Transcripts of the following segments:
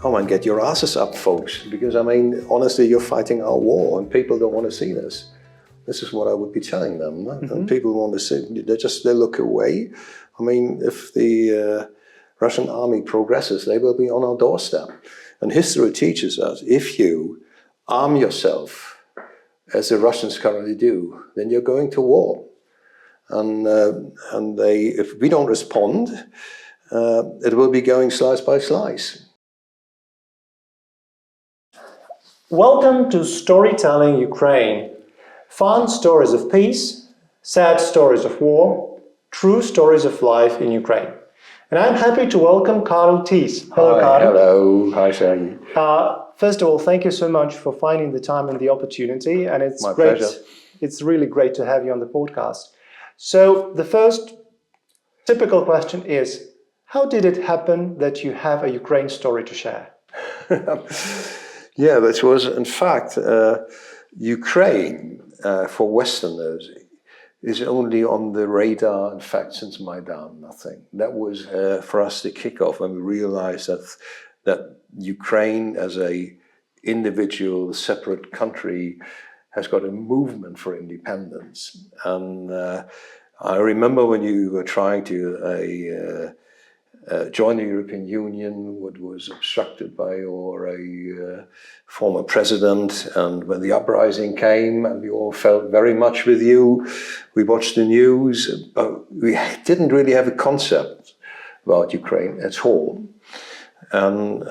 come on, get your asses up, folks, because I mean, honestly, you're fighting our war and people don't want to see this. This is what I would be telling them. And people want to see, they look away. I mean, if the Russian army progresses, they will be on our doorstep. And history teaches us, if you arm yourself, as the Russians currently do, then you're going to war. And if we don't respond, it will be going slice by slice. Welcome to Storytelling Ukraine. Fun stories of peace, sad stories of war, true stories of life in Ukraine. And I'm happy to welcome Karl Thies. Hello, Karl. Hello. Hi, Shaggy. First of all, thank you so much for finding the time and the opportunity. And it's My great. pleasure. It's really great to have you on the podcast. So the first typical question is, how did it happen that you have a Ukraine story to share? Yeah, that was, in fact, Ukraine, for Westerners, is only on the radar, in fact, since Maidan, nothing. That was, for us, the kickoff when we realized that Ukraine, as a individual, separate country, has got a movement for independence. And I remember when you were trying to join the European Union, what was obstructed by a former president, and when the uprising came, and we all felt very much with you. We watched the news, but we didn't really have a concept about Ukraine at all. And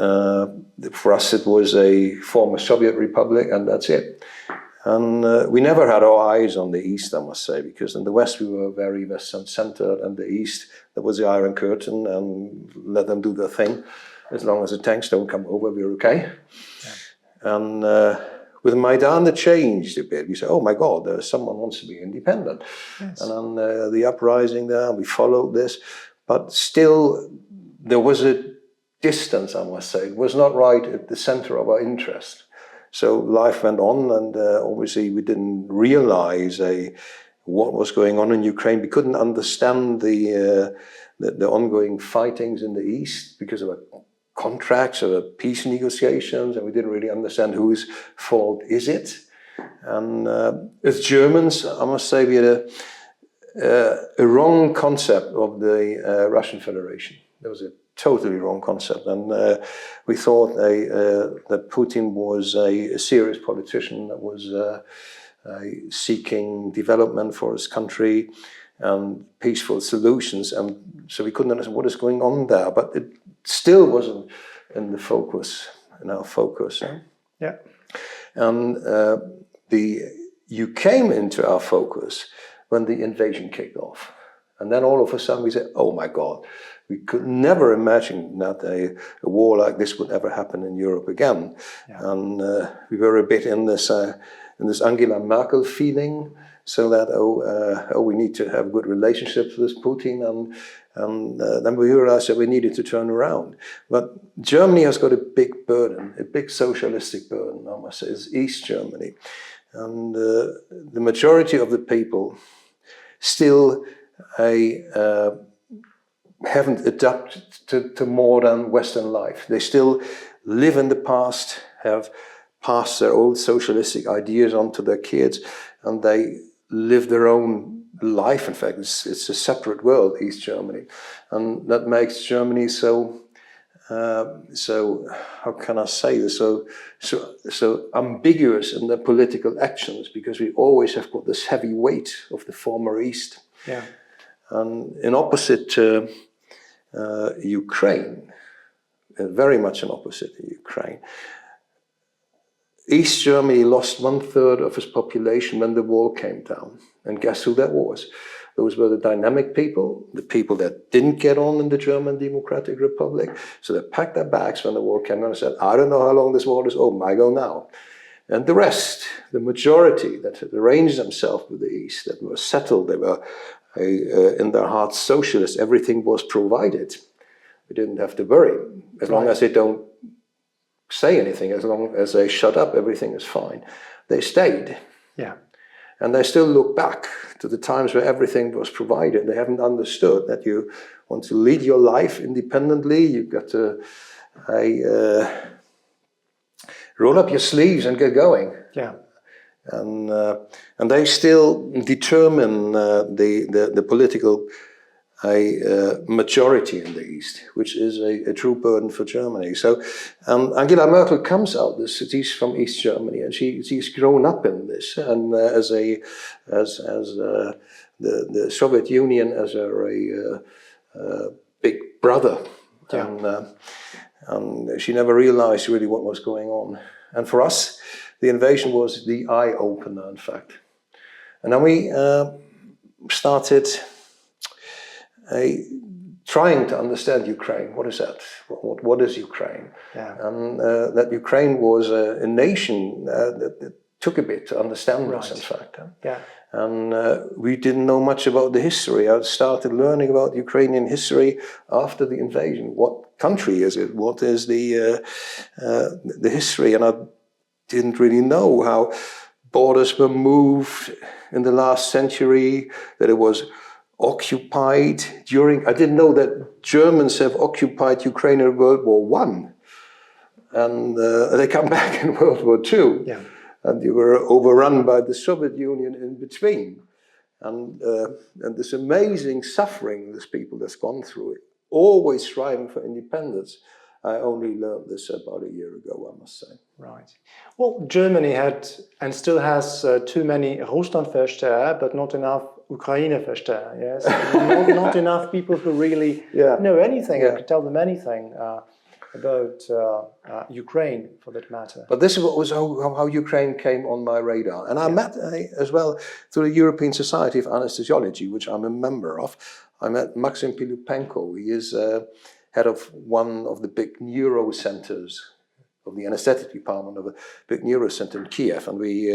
for us, it was a former Soviet republic, and that's it. And we never had our eyes on the East, I must say, because in the West we were very Western-centered, and the East, there was the Iron Curtain, and let them do their thing. As long as the tanks don't come over, we're okay. Yeah. And with Maidan, it changed a bit. We said, oh my God, someone wants to be independent. Yes. And then the uprising there, we followed this. But still, there was a distance, I must say. It was not right at the center of our interest. So life went on, and obviously we didn't realize what was going on in Ukraine. We couldn't understand the ongoing fightings in the East because of contracts or peace negotiations, and we didn't really understand whose fault is it. And as Germans, I must say, we had a wrong concept of the Russian Federation. There was a totally wrong concept, and we thought that Putin was a serious politician that was seeking development for his country and peaceful solutions, and so we couldn't understand what is going on there, but it still wasn't in our focus. Yeah. And you came into our focus when the invasion kicked off, and then all of a sudden we said, oh my God, we could never imagine that a war like this would ever happen in Europe again. Yeah. And we were a bit in this Angela Merkel feeling, so that, we need to have good relationships with Putin. And then we realized that we needed to turn around. But Germany has got a big burden, a big socialistic burden, I must say, is East Germany. And the majority of the people still haven't adapted to modern Western life. They still live in the past, have passed their old socialistic ideas on to their kids, and they live their own life. In fact, it's a separate world, East Germany. And that makes Germany so how can I say this, so ambiguous in their political actions, because we always have got this heavy weight of the former East. Yeah. And in opposite to Ukraine, very much in opposite to Ukraine, East Germany lost 1/3 of its population when the wall came down. And guess who that was? Those were the dynamic people, the people that didn't get on in the German Democratic Republic. So they packed their bags when the war came down and said, I don't know how long this war is, oh, I go now. And the rest, the majority that had arranged themselves with the East, that were settled, they were in their hearts socialist, everything was provided. We didn't have to worry. As long as they don't say anything, as long as they shut up, everything is fine. They stayed. Yeah. And they still look back to the times where everything was provided. They haven't understood that you want to lead your life independently. You've got to roll up your sleeves and get going. Yeah. And they still determine the political majority in the East, which is a true burden for Germany. So Angela Merkel comes out this. She's from East Germany, and she's grown up in this, and as the Soviet Union as a big brother, and she never realized really what was going on. And for us, the invasion was the eye opener, in fact. And then we started trying to understand Ukraine. What is that? What is Ukraine? Yeah. And that Ukraine was a nation that took a bit to understand this, in fact. Yeah. And we didn't know much about the history. I started learning about Ukrainian history after the invasion. What country is it? What is the history? And I didn't really know how borders were moved in the last century, that it was occupied during. I didn't know that Germans have occupied Ukraine in World War I, and they come back in World War II, and they were overrun by the Soviet Union in between, and this amazing suffering this people has gone through, always striving for independence. I only learned this about a year ago, I must say. Right. Well, Germany had and still has too many Russlandversteher, but not enough Ukraineversteher. Yes, not enough people who really know anything or can tell them anything about Ukraine, for that matter. But this is what was how Ukraine came on my radar, and I met as well through the European Society of Anaesthesiology, which I'm a member of. I met Maxim Pilupenko. He is head of one of the big neuro centers of the anesthetic department of a big neuro center in Kiev, and we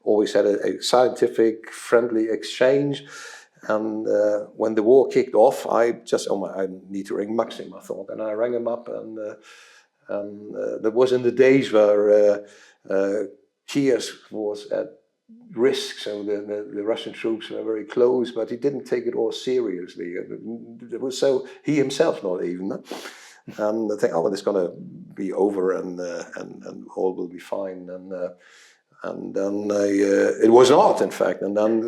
always had a scientific, friendly exchange. And when the war kicked off, I need to ring Maxim, I thought, and I rang him up, and that was in the days where Kiev was at risk, so the Russian troops were very close, but he didn't take it all seriously. It was so he himself not even, and I think, well, it's going to be over, and all will be fine, and then it was not, in fact, and then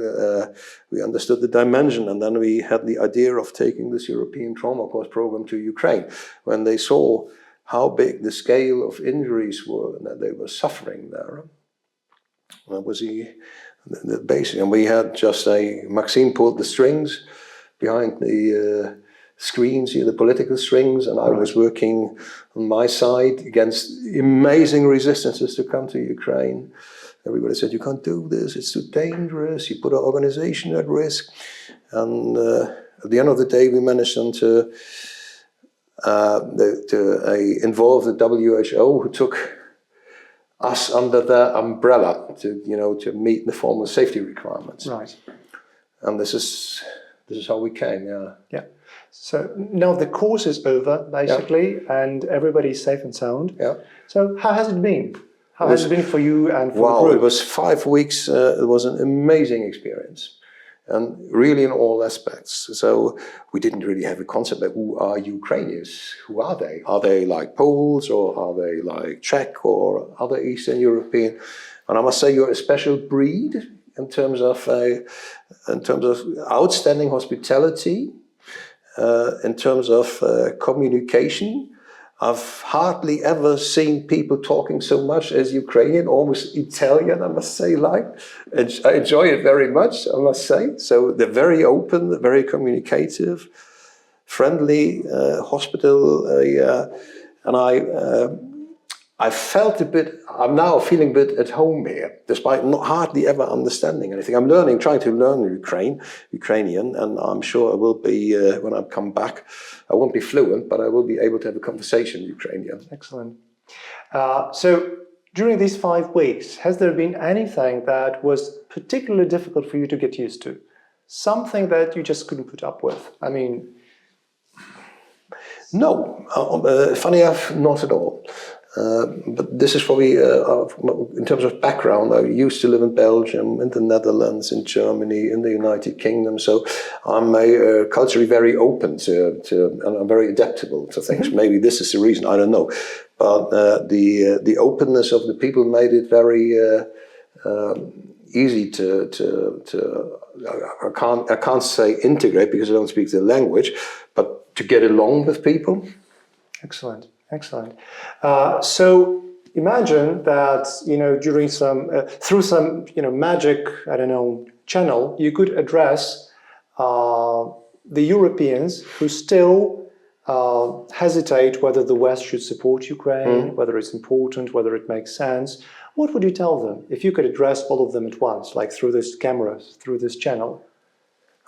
we understood the dimension, and then we had the idea of taking this European trauma course program to Ukraine when they saw how big the scale of injuries were and that they were suffering there. That was the basic, and we had just Maxime pulled the strings behind the screens here, the political strings, and I was working on my side against amazing resistances to come to Ukraine. Everybody said, you can't do this, it's too dangerous, you put our organization at risk. And at the end of the day, we managed them to involve the WHO, who took us under their umbrella to meet the formal safety requirements. Right. And this is how we came. Yeah. So now the course is over, basically, and everybody's safe and sound. Yeah. So how has it been? How has it been for you and for the group? It was 5 weeks. It was an amazing experience, and really in all aspects. So we didn't really have a concept of who are Ukrainians. Who are they? Are they like Poles, or are they like Czech or other Eastern European? And I must say, you're a special breed in terms of outstanding hospitality, in terms of communication. I've hardly ever seen people talking so much as Ukrainian, almost Italian, I must say, and I enjoy it very much, I must say. So they're very open, very communicative, friendly, hospitable, and I felt I'm now feeling a bit at home here, despite not hardly ever understanding anything. I'm trying to learn Ukrainian, and I'm sure I will be, when I come back, I won't be fluent, but I will be able to have a conversation in Ukrainian. Excellent. So during these 5 weeks, has there been anything that was particularly difficult for you to get used to? Something that you just couldn't put up with? I mean... No, funny enough, not at all. But this is probably, in terms of background, I used to live in Belgium, in the Netherlands, in Germany, in the United Kingdom. So I'm culturally very open and I'm very adaptable to things. Maybe this is the reason, I don't know. But the openness of the people made it very easy I can't say integrate because I don't speak the language, but to get along with people. Excellent, excellent. So imagine that, during through some, magic, I don't know, channel, you could address the Europeans who still hesitate whether the West should support Ukraine, whether it's important, whether it makes sense. What would you tell them if you could address all of them at once, like through this camera, through this channel?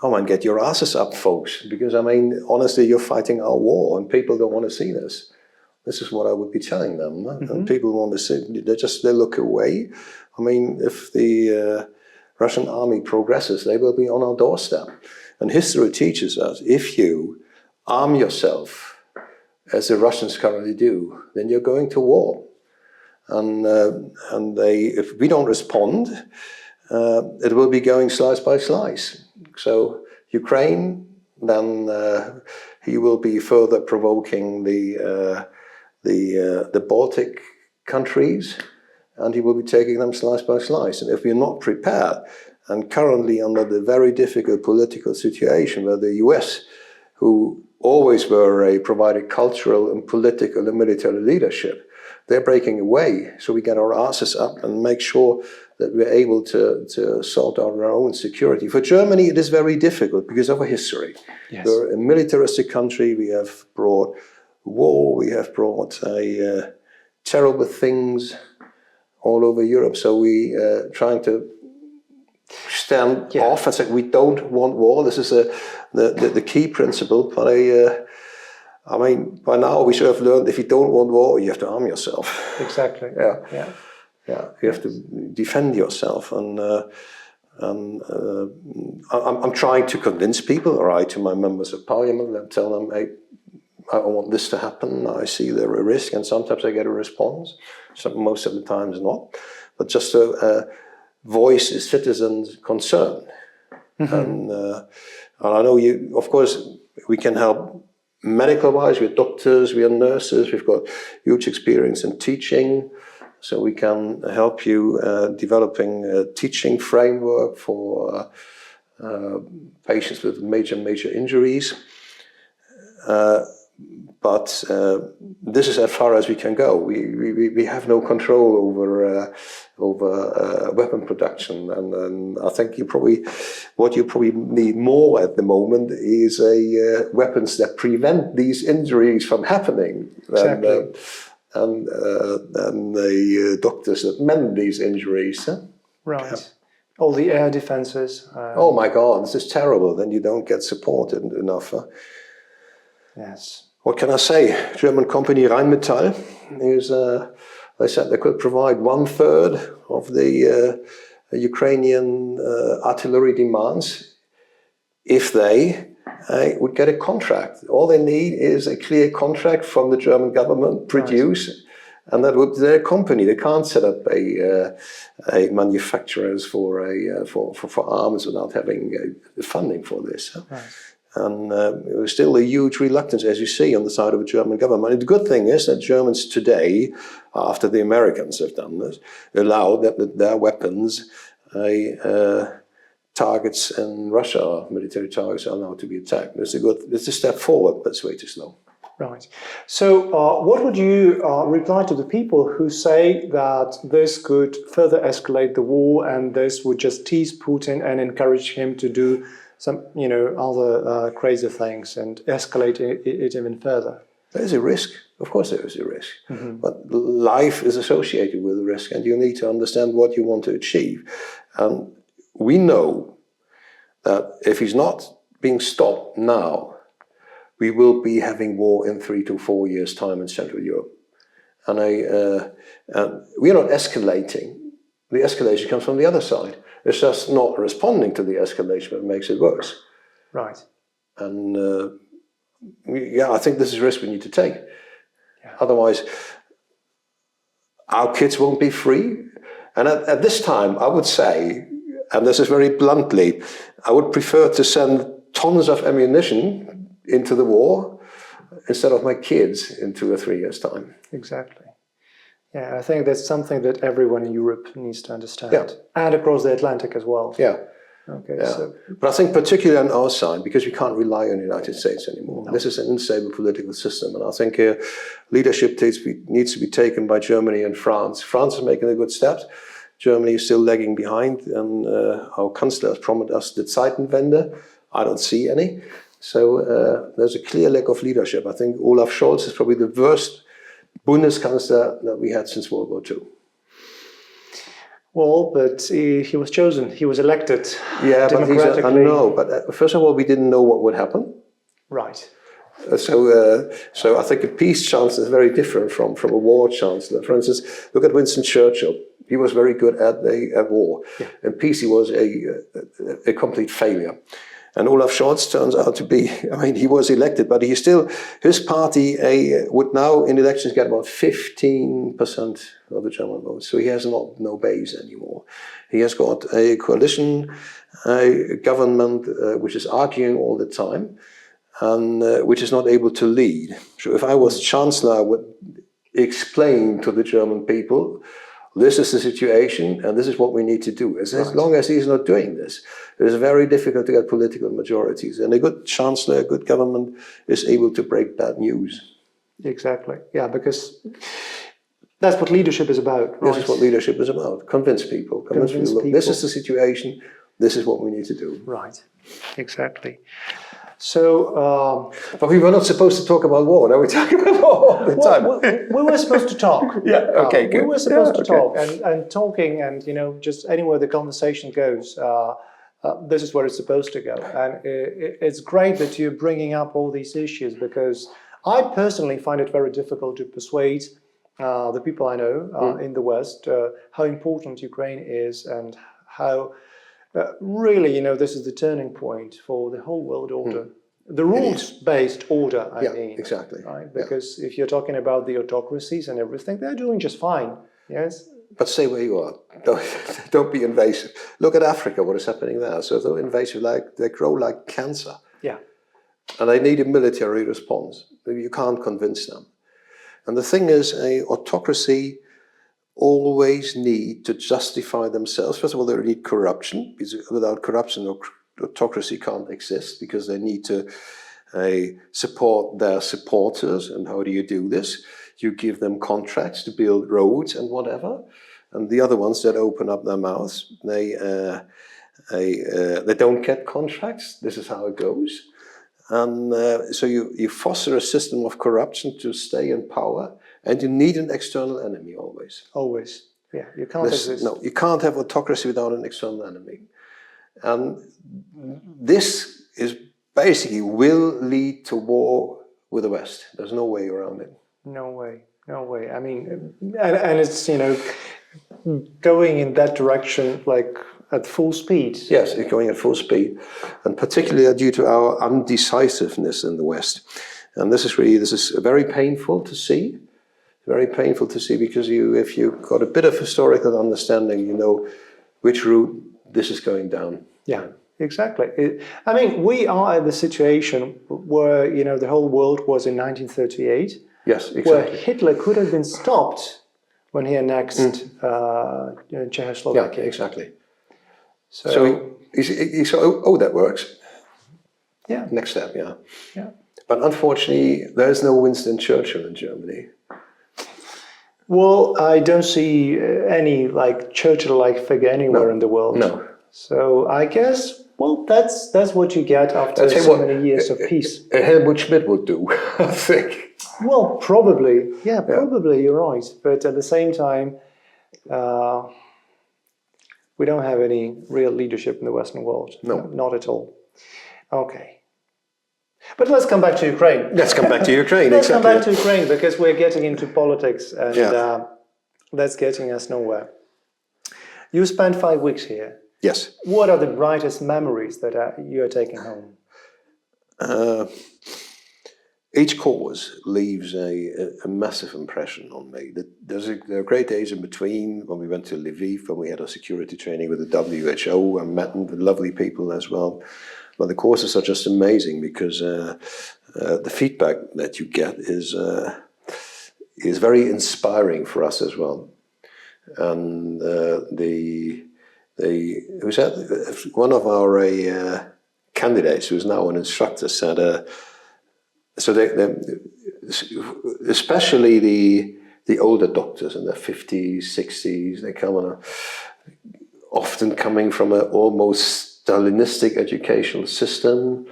Oh man, get your asses up, folks, because I mean, honestly, you're fighting our war and people don't want to see this. This is what I would be telling them. And people want to see, they look away. I mean, if the Russian army progresses, they will be on our doorstep. And history teaches us, if you arm yourself, as the Russians currently do, then you're going to war. And if we don't respond, it will be going slice by slice. So Ukraine, then he will be further provoking the Baltic countries, and he will be taking them slice by slice. And if we're not prepared, and currently under the very difficult political situation where the US, who always provided cultural and political and military leadership, they're breaking away. So we get our asses up and make sure that we're able to sort out our own security. For Germany, it is very difficult because of our history. Yes. We're a militaristic country. We have brought war. We have brought terrible things all over Europe. So we trying to stand off and say we don't want war. This is the key principle. But I mean, by now we should have learned if you don't want war, you have to arm yourself. Exactly. Yeah. You have to defend yourself, and I'm trying to convince people, or to my members of parliament, and tell them, hey, I want this to happen. I see there a risk, and sometimes I get a response. Most of the times not, but just to voice a citizen's concern. And I know of course, we can help. Medical-wise, we're doctors, we are nurses, we've got huge experience in teaching, so we can help you developing a teaching framework for patients with major injuries. But this is as far as we can go. We have no control over weapon production, and I think what you probably need more at the moment is weapons that prevent these injuries from happening. Exactly. And the doctors that mend these injuries. Huh? Right. Yeah. All the air defenses. Oh my God, this is terrible. Then you don't get supported enough. Huh? Yes. What can I say? German company Rheinmetall is, they said they could provide 1/3 of the Ukrainian artillery demands if they would get a contract. All they need is a clear contract from the German government, produce, and that would be their company. They can't set up a manufacturers for arms without having funding for this. Right. And it was still a huge reluctance, as you see, on the side of the German government. And the good thing is that Germans today, after the Americans have done this, allow that their weapons, targets in Russia, military targets, are allowed to be attacked. It's a step forward, but it's way too slow. Right. So what would you reply to the people who say that this could further escalate the war and this would just tease Putin and encourage him to do some, other crazy things and escalate it even further? There is a risk. Of course there is a risk. But life is associated with a risk, and you need to understand what you want to achieve. And we know that if he's not being stopped now, we will be having war in 3 to 4 years' time in Central Europe. And we are not escalating. The escalation comes from the other side. It's just not responding to the escalation that makes it worse. Right. And I think this is a risk we need to take. Yeah. Otherwise, our kids won't be free. And at this time, I would say, and this is very bluntly, I would prefer to send tons of ammunition into the war instead of my kids in 2 or 3 years' time. Exactly. Yeah, I think that's something that everyone in Europe needs to understand. Yeah. And across the Atlantic as well. Yeah. Okay, Yeah. so... But I think particularly on our side, because we can't rely on the United States anymore. No. This is an unstable political system. And I think leadership needs to be taken by Germany and France. France is making a good steps. Germany is still lagging behind. And our Chancellor has promised us the Zeitenwende. I don't see any. So there's a clear lack of leadership. I think Olaf Scholz is probably the worst Bundeskanzler that we had since World War II. Well, but he was chosen, he was elected democratically. I know, but first of all, we didn't know what would happen. Right. So I think a peace chancellor is very different from a war chancellor. For instance, look at Winston Churchill. He was very good at war. Yeah. In peace, he was a complete failure. And Olaf Scholz turns out to be, I mean, he was elected, but his party would now in elections get about 15% of the German votes. So he has no base anymore. He has got a coalition, a government which is arguing all the time and which is not able to lead. So if I was chancellor, I would explain to the German people, this is the situation and this is what we need to do. As long as he's not doing this, it is very difficult to get political majorities. And a good chancellor, a good government is able to break bad news. Exactly. Yeah, because that's what leadership is about. Right? This is what leadership is about. Convince people. Convince people. Look, this is the situation. This is what we need to do. Right. Exactly. So, but we were not supposed to talk about war. Now we're talking about war all the time. We were supposed to talk. Yeah. Okay. Good. We were supposed to talk, and talking, and just anywhere the conversation goes, this is where it's supposed to go. And it's great that you're bringing up all these issues, because I personally find it very difficult to persuade the people I know in the West how important Ukraine is and how. Really, this is the turning point for the whole world order. The rules-based order, I mean. Exactly. Right? Because if you're talking about the autocracies and everything, they're doing just fine. Yes? But stay where you are. Don't be invasive. Look at Africa, what is happening there. So they're invasive, they grow like cancer. Yeah. And they need a military response. You can't convince them. And the thing is, a autocracy always need to justify themselves. First of all, they need corruption, because without corruption, autocracy can't exist, because they need to support their supporters. And how do you do this? You give them contracts to build roads and whatever. And the other ones that open up their mouths, they don't get contracts. This is how it goes. And so you foster a system of corruption to stay in power. And you need an external enemy always. Always. Yeah, you can't exist. No, you can't have autocracy without an external enemy. And this is basically will lead to war with the West. There's no way around it. No way. No way. I mean, and it's, going in that direction, like at full speed. Yes, it's going at full speed. And particularly due to our undecisiveness in the West. And this is very painful to see. Very painful to see, because if you've got a bit of historical understanding, you know which route this is going down. Yeah, exactly. I mean, we are at the situation where, the whole world was in 1938. Yes, exactly. Where Hitler could have been stopped when he annexed Czechoslovakia. Yeah, exactly. So that works. Yeah. Next step, yeah. Yeah. But unfortunately, there is no Winston Churchill in Germany. Well, I don't see any Churchill-like figure anywhere in the world. No. So I guess, that's what you get after so many years of peace. Helmut Schmidt would do, I think. Well, probably. Yeah, probably, you're right. But at the same time, we don't have any real leadership in the Western world. No. Not at all. Okay. But let's come back to Ukraine. Let's come back to Ukraine, Let's come back to Ukraine, because we're getting into politics and that's getting us nowhere. You spent 5 weeks here. Yes. What are the brightest memories that you are taking home? each course leaves a massive impression on me. There are great days in between, when we went to Lviv, when we had our security training with the WHO, and Maidan with lovely people as well. But the courses are just amazing, because the feedback that you get is very inspiring for us as well. And one of our candidates, who is now an instructor, said, so especially the older doctors in their 50s, 60s, they come on often coming from an almost Stalinistic educational system,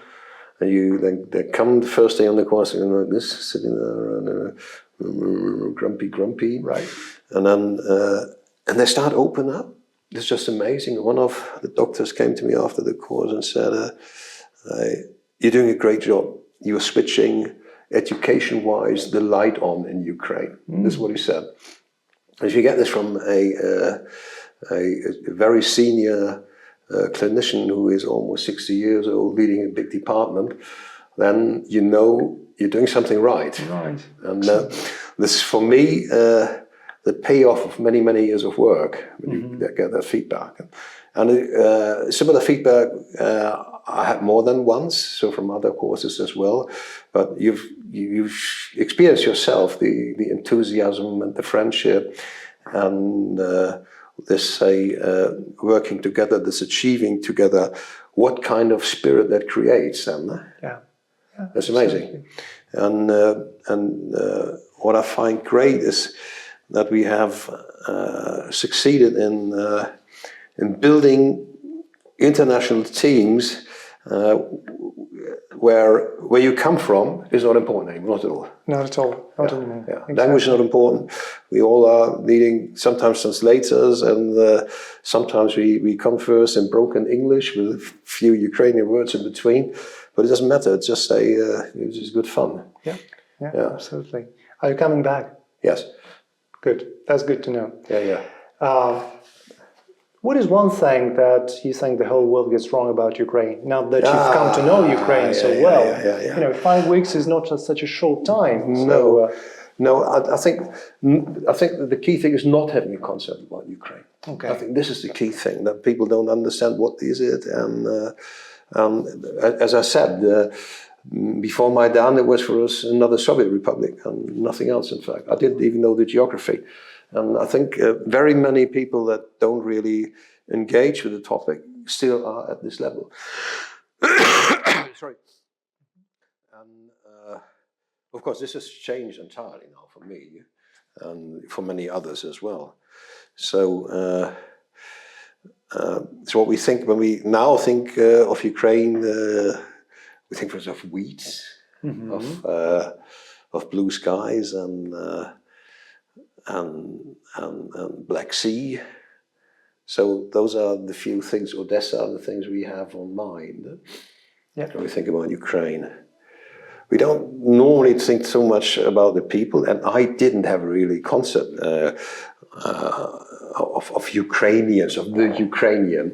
and they come the first day on the course and like this, sitting there and grumpy, Right. And then and they start open up. It's just amazing. One of the doctors came to me after the course and said, "You're doing a great job. You're switching education-wise the light on in Ukraine." This is what he said. If you get this from a very senior clinician who is almost 60 years old, leading a big department, then you know you're doing something right. Right. And this, for me, the payoff of many, many years of work when you get that feedback. And similar feedback I had more than once, so from other courses as well. But you've experienced yourself the enthusiasm and the friendship, and this working together, this achieving together, what kind of spirit that creates. Yeah, that's amazing. And what I find great is that we have succeeded in building international teams where you come from is not important anymore, not at all. Not at all. Not anymore. Yeah. Exactly. Language is not important. We all are needing sometimes translators, and sometimes we converse in broken English with a few Ukrainian words in between. But it doesn't matter. It's just it's just good fun. Yeah, absolutely. Are you coming back? Yes. Good. That's good to know. Yeah. What is one thing that you think the whole world gets wrong about Ukraine? Now that you've come to know Ukraine so well, you know, 5 weeks is not such a short time. No. I think that the key thing is not having a concept about Ukraine. Okay. I think this is the key thing, that people don't understand what is it, and as I said. Before Maidan, it was for us another Soviet republic and nothing else, in fact. I didn't even know the geography. And I think very many people that don't really engage with the topic still are at this level. Sorry. And of course, this has changed entirely now for me and for many others as well. So what we think when we now think of Ukraine, we think of wheat, of blue skies and Black Sea. So those are the few things. Odessa are the things we have on mind when we think about Ukraine. We don't normally think so much about the people, and I didn't have a really concept of Ukrainians, of the Ukrainian,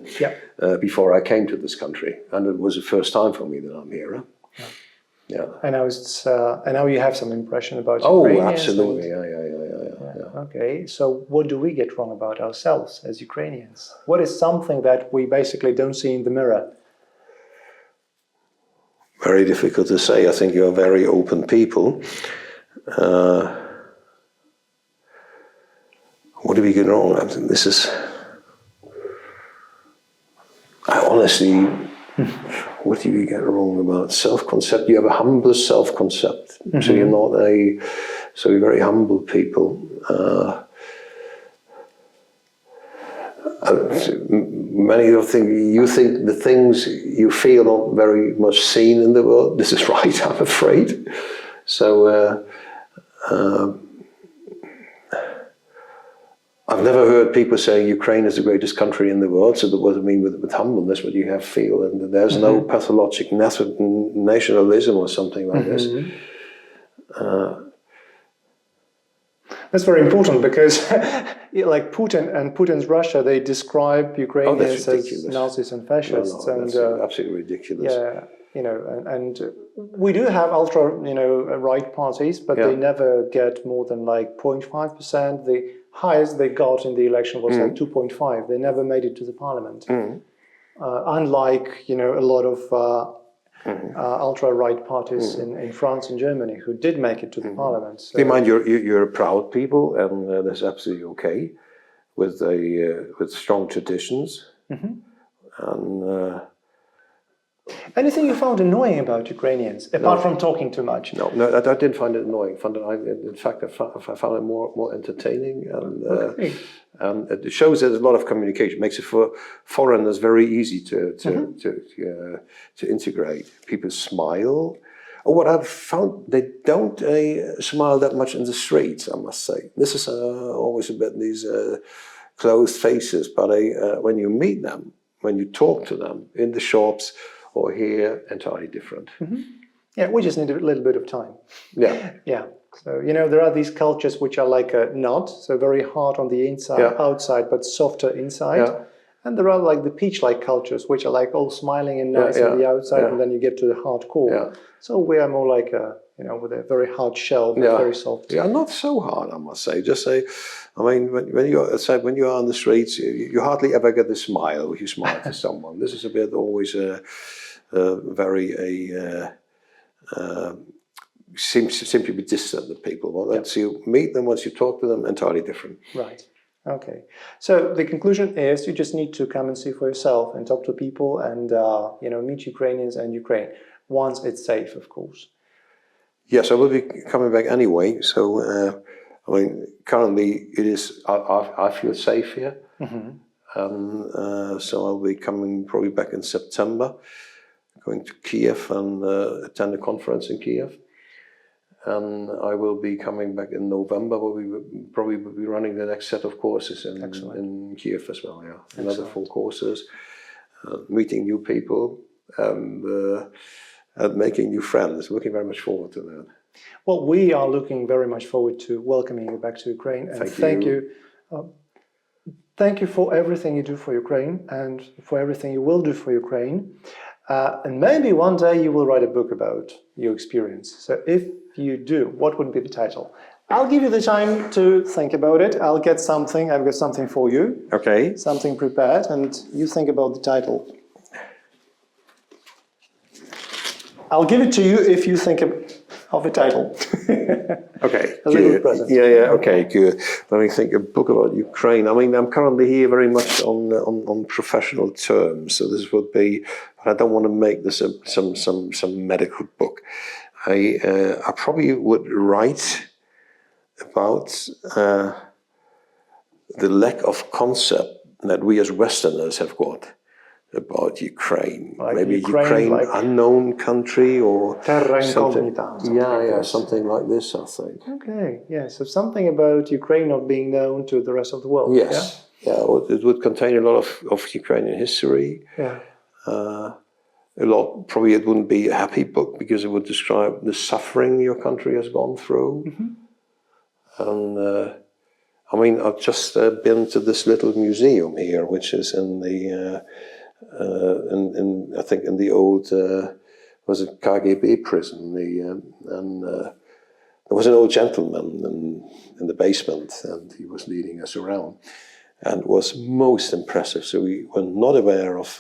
before I came to this country, and it was the first time for me that I'm here. Yeah. And now you have some impression about Ukrainians. Oh, absolutely. Yeah. Okay, so what do we get wrong about ourselves as Ukrainians? What is something that we basically don't see in the mirror? Very difficult to say. I think you're very open people. What do we get wrong? I think I honestly, what do we get wrong about self-concept? You have a humble self-concept. So you're not you're very humble people. Many of you think the things you feel not very much seen in the world. This is right, I'm afraid. So I've never heard people saying Ukraine is the greatest country in the world. So what I mean with humbleness, what you have feel, and there's no pathologic nationalism or something like this. That's very important, because like Putin and Putin's Russia, they describe Ukrainians as Nazis and fascists. That's absolutely ridiculous. Yeah. you know, and we do have ultra, you know, right parties, but they never get more than like 0.5%. The highest they got in the election was like 2.5. They never made it to the parliament. Unlike, you know, a lot of ultra-right parties in France and Germany who did make it to the parliament. So. Keep in mind, you're a proud people, and that's absolutely okay with strong traditions. And anything you found annoying about Ukrainians, apart from talking too much? No, I didn't find it annoying. In fact, I found it more entertaining, and it shows there's a lot of communication. It makes it for foreigners very easy to integrate. People smile. Or what I've found, they don't smile that much in the streets, I must say. This is always a bit these closed faces, but when you meet them, when you talk to them in the shops or here, entirely different. Yeah, we just need a little bit of time. Yeah. Yeah. So, you know, there are these cultures which are like a knot, so very hard on the inside, outside, but softer inside. Yeah. And there are like the peach-like cultures, which are like all smiling and nice on the outside, and then you get to the hardcore. Yeah. So we are more like a, you know, with a very hard shell, but very soft. Yeah, not so hard, I must say. Just say, I mean, when you are on the streets, you hardly ever get a smile if you smile to someone. This is a bit always seem to be distant to people. Well, once you meet them, once you talk to them, entirely different. Right. Okay. So the conclusion is you just need to come and see for yourself and talk to people and you know, meet Ukrainians and Ukraine once it's safe, of course. Yes, I will be coming back anyway. So I mean, currently it is. I feel safe here, so I'll be coming probably back in September, going to Kiev and attend a conference in Kiev. And I will be coming back in November, where we will probably be running the next set of courses in Kiev as well. Yeah, another 4 courses, meeting new people, and making new friends. Looking very much forward to that. Well, we are looking very much forward to welcoming you back to Ukraine. And thank you. Thank you for everything you do for Ukraine and for everything you will do for Ukraine. And maybe one day you will write a book about your experience. So if you do, what would be the title? I'll give you the time to think about it. I've got something for you. Okay. Something prepared, and you think about the title. I'll give it to you if you think of a title. Okay. A little present. Yeah. Okay. Good. Let me think. A book about Ukraine. I mean, I'm currently here very much on professional terms, so this would be. But I don't want to make this some medical book. I probably would write about the lack of concept that we as Westerners have got about Ukraine. Like maybe Ukraine like unknown country or something. Yeah, something like this, I think. Okay, yeah, so something about Ukraine not being known to the rest of the world. Yes, yeah, it would contain a lot of Ukrainian history. Yeah. Probably it wouldn't be a happy book because it would describe the suffering your country has gone through. And I mean, I've just been to this little museum here, which is in the I think in the old was it KGB prison. There was an old gentleman in the basement, and he was leading us around, and it was most impressive. So we were not aware of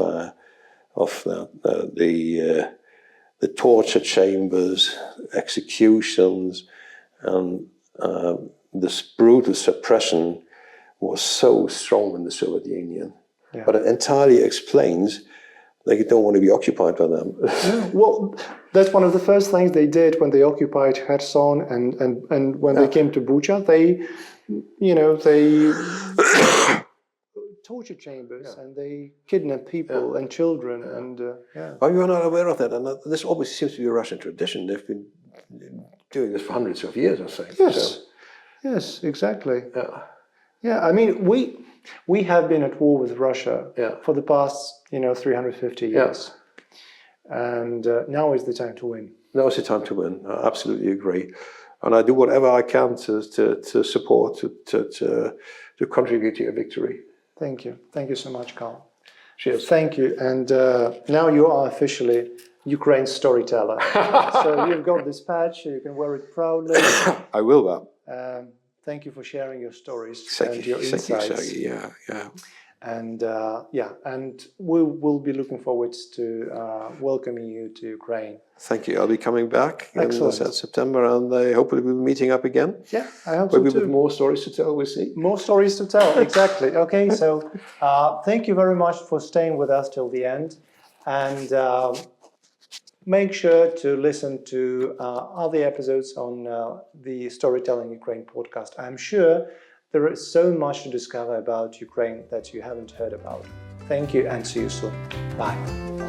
the torture chambers, executions, and this brutal suppression was so strong in the Soviet Union. Yeah. But it entirely explains that you don't want to be occupied by them. Well, that's one of the first things they did when they occupied Kherson and when they came to Bucha. They torture chambers and they kidnap people and children and Oh, you are not aware of that, and this obviously seems to be a Russian tradition. They've been doing this for hundreds of years, I think. Yes, yes, exactly. Yeah, I mean we have been at war with Russia for the past 350 years, and now is the time to win. Now is the time to win. I absolutely agree. And I do whatever I can to support, to contribute to your victory. Thank you. Thank you so much, Karl. Cheers. Thank you. And now you are officially Ukraine storyteller. So you've got this patch, you can wear it proudly. I will that. Thank you for sharing your stories and your insights. Thank you, Sergey. Yeah. And and we will be looking forward to welcoming you to Ukraine. Thank you. I'll be coming back in September, and hopefully we'll be meeting up again. Yeah, I hope Maybe so too. with more stories to tell, we'll see. More stories to tell, exactly. Okay, so thank you very much for staying with us till the end. And make sure to listen to other episodes on the Storytelling Ukraine podcast. I'm sure there is so much to discover about Ukraine that you haven't heard about. Thank you and see you soon. Bye.